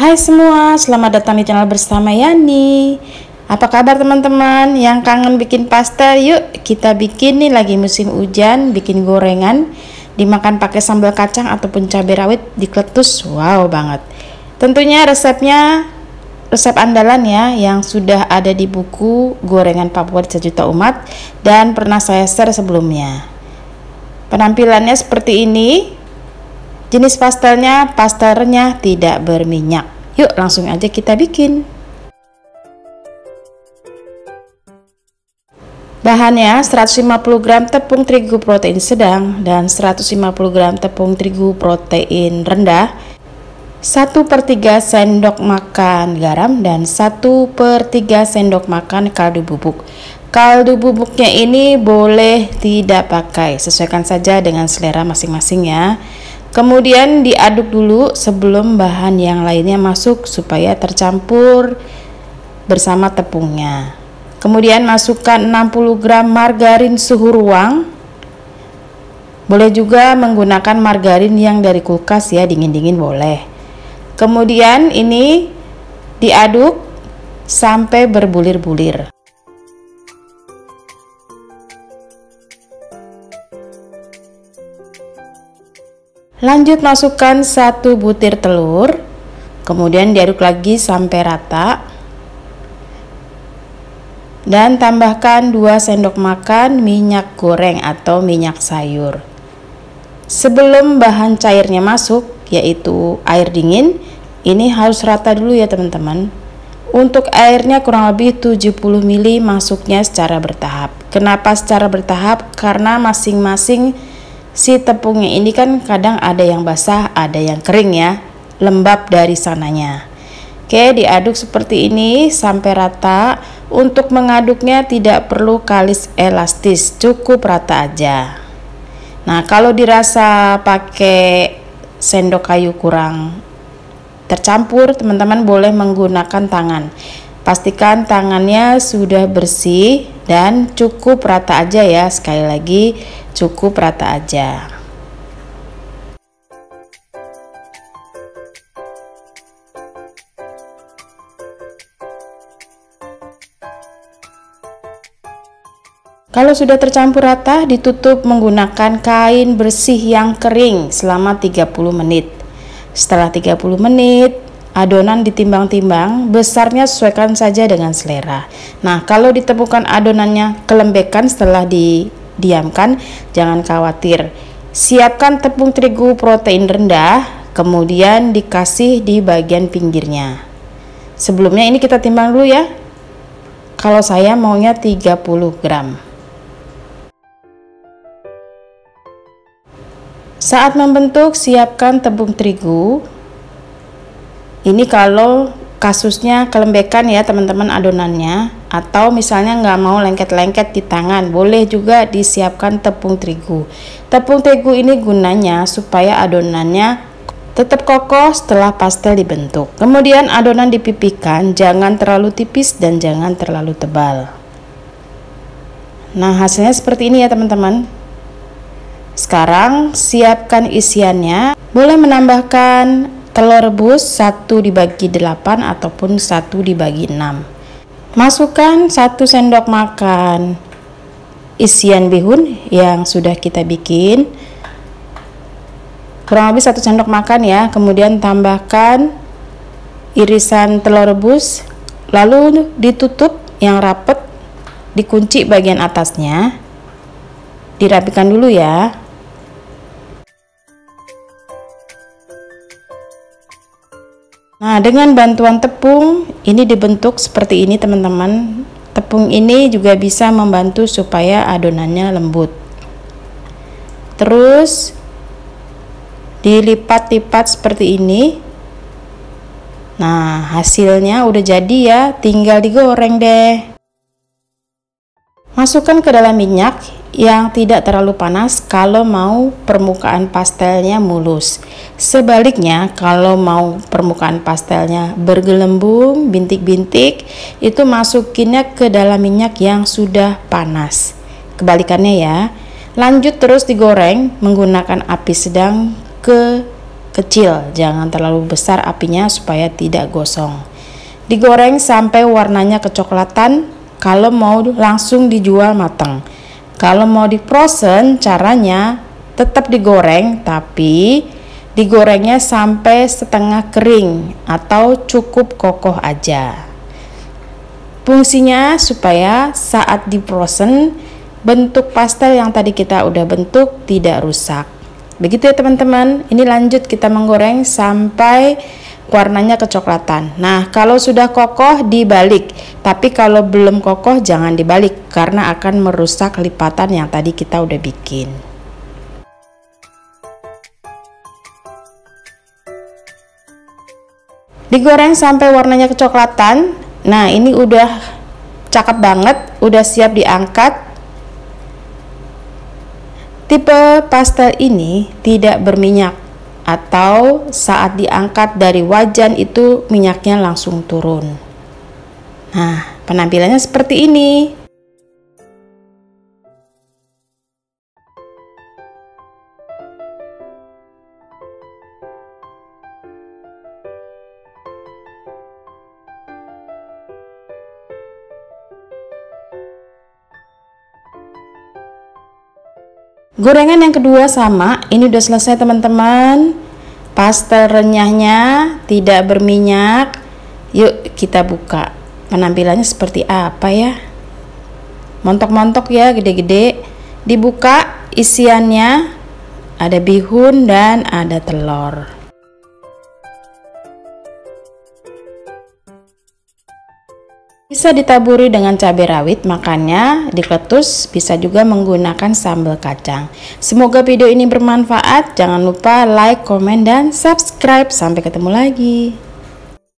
Hai semua, selamat datang di channel bersama Yani. Apa kabar teman-teman yang kangen bikin pastel? Yuk kita bikin nih, lagi musim hujan, bikin gorengan dimakan pakai sambal kacang ataupun cabai rawit dikletus. Wow banget. Tentunya resepnya resep andalan ya, yang sudah ada di buku Gorengan Favorit Sejuta Umat dan pernah saya share sebelumnya. Penampilannya seperti ini. Jenis pastelnya tidak berminyak. Yuk langsung aja kita bikin. Bahannya 150 gram tepung terigu protein sedang dan 150 gram tepung terigu protein rendah, 1/3 sendok makan garam dan 1/3 sendok makan kaldu bubuk. Kaldu bubuknya ini boleh tidak pakai, sesuaikan saja dengan selera masing-masing ya. Kemudian diaduk dulu sebelum bahan yang lainnya masuk supaya tercampur bersama tepungnya. Kemudian masukkan 60 gram margarin suhu ruang. Boleh juga menggunakan margarin yang dari kulkas ya, dingin-dingin boleh. Kemudian ini diaduk sampai berbulir-bulir. Lanjut masukkan 1 butir telur, kemudian diaduk lagi sampai rata dan tambahkan 2 sendok makan minyak goreng atau minyak sayur. Sebelum bahan cairnya masuk, yaitu air dingin, ini harus rata dulu ya teman-teman. Untuk airnya kurang lebih 70 ml masuknya secara bertahap. Kenapa secara bertahap? Karena masing-masing si tepungnya ini kan kadang ada yang basah, ada yang kering ya, lembab dari sananya. Oke, diaduk seperti ini sampai rata. Untuk mengaduknya tidak perlu kalis elastis, cukup rata aja. Nah, kalau dirasa pakai sendok kayu kurang tercampur, teman-teman boleh menggunakan tangan. Pastikan tangannya sudah bersih dan cukup rata aja ya, sekali lagi cukup rata aja. Kalau sudah tercampur rata, ditutup menggunakan kain bersih yang kering selama 30 menit. Setelah 30 menit, adonan ditimbang-timbang, besarnya sesuaikan saja dengan selera. Nah, kalau ditemukan adonannya kelembekan setelah didiamkan, jangan khawatir. Siapkan tepung terigu protein rendah, kemudian dikasih di bagian pinggirnya. Sebelumnya ini kita timbang dulu ya. Kalau saya maunya 30 gram. Saat membentuk, siapkan tepung terigu. Ini kalau kasusnya kelembekan ya teman-teman adonannya, atau misalnya nggak mau lengket-lengket di tangan, boleh juga disiapkan tepung terigu. Tepung terigu ini gunanya supaya adonannya tetap kokoh setelah pastel dibentuk. Kemudian adonan dipipihkan, jangan terlalu tipis dan jangan terlalu tebal. Nah, hasilnya seperti ini ya teman-teman. Sekarang siapkan isiannya. Boleh menambahkan telur rebus 1 dibagi 8 ataupun 1 dibagi 6. Masukkan 1 sendok makan isian bihun yang sudah kita bikin, kurang lebih 1 sendok makan ya. Kemudian tambahkan irisan telur rebus, lalu ditutup yang rapet, dikunci bagian atasnya, dirapikan dulu ya. Nah, dengan bantuan tepung ini dibentuk seperti ini teman-teman. Tepung ini juga bisa membantu supaya adonannya lembut. Terus dilipat-lipat seperti ini. Nah, hasilnya udah jadi ya, tinggal digoreng deh. Masukkan ke dalam minyak yang tidak terlalu panas kalau mau permukaan pastelnya mulus. Sebaliknya, kalau mau permukaan pastelnya bergelembung, bintik-bintik, itu masukinnya ke dalam minyak yang sudah panas. Kebalikannya ya. Lanjut terus digoreng menggunakan api sedang ke kecil, jangan terlalu besar apinya supaya tidak gosong. Digoreng sampai warnanya kecoklatan kalau mau langsung dijual matang. Kalau mau di frozen, caranya tetap digoreng tapi digorengnya sampai setengah kering atau cukup kokoh aja. Fungsinya supaya saat di frozen bentuk pastel yang tadi kita udah bentuk tidak rusak. Begitu ya teman-teman. Ini lanjut kita menggoreng sampai warnanya kecoklatan. Nah, kalau sudah kokoh dibalik. Tapi kalau belum kokoh jangan dibalik karena akan merusak lipatan yang tadi kita udah bikin. Digoreng sampai warnanya kecoklatan. Nah, ini udah cakep banget, udah siap diangkat. Tipe pastel ini tidak berminyak atau saat diangkat dari wajan itu minyaknya langsung turun. Nah, penampilannya seperti ini. Gorengan yang kedua sama, ini udah selesai teman-teman. Pastel renyahnya tidak berminyak. Yuk kita buka. Penampilannya seperti apa ya? Montok-montok ya, gede-gede. Dibuka, isiannya ada bihun dan ada telur. Bisa ditaburi dengan cabai rawit, makannya dikletus, bisa juga menggunakan sambal kacang. Semoga video ini bermanfaat. Jangan lupa like, komen, dan subscribe. Sampai ketemu lagi.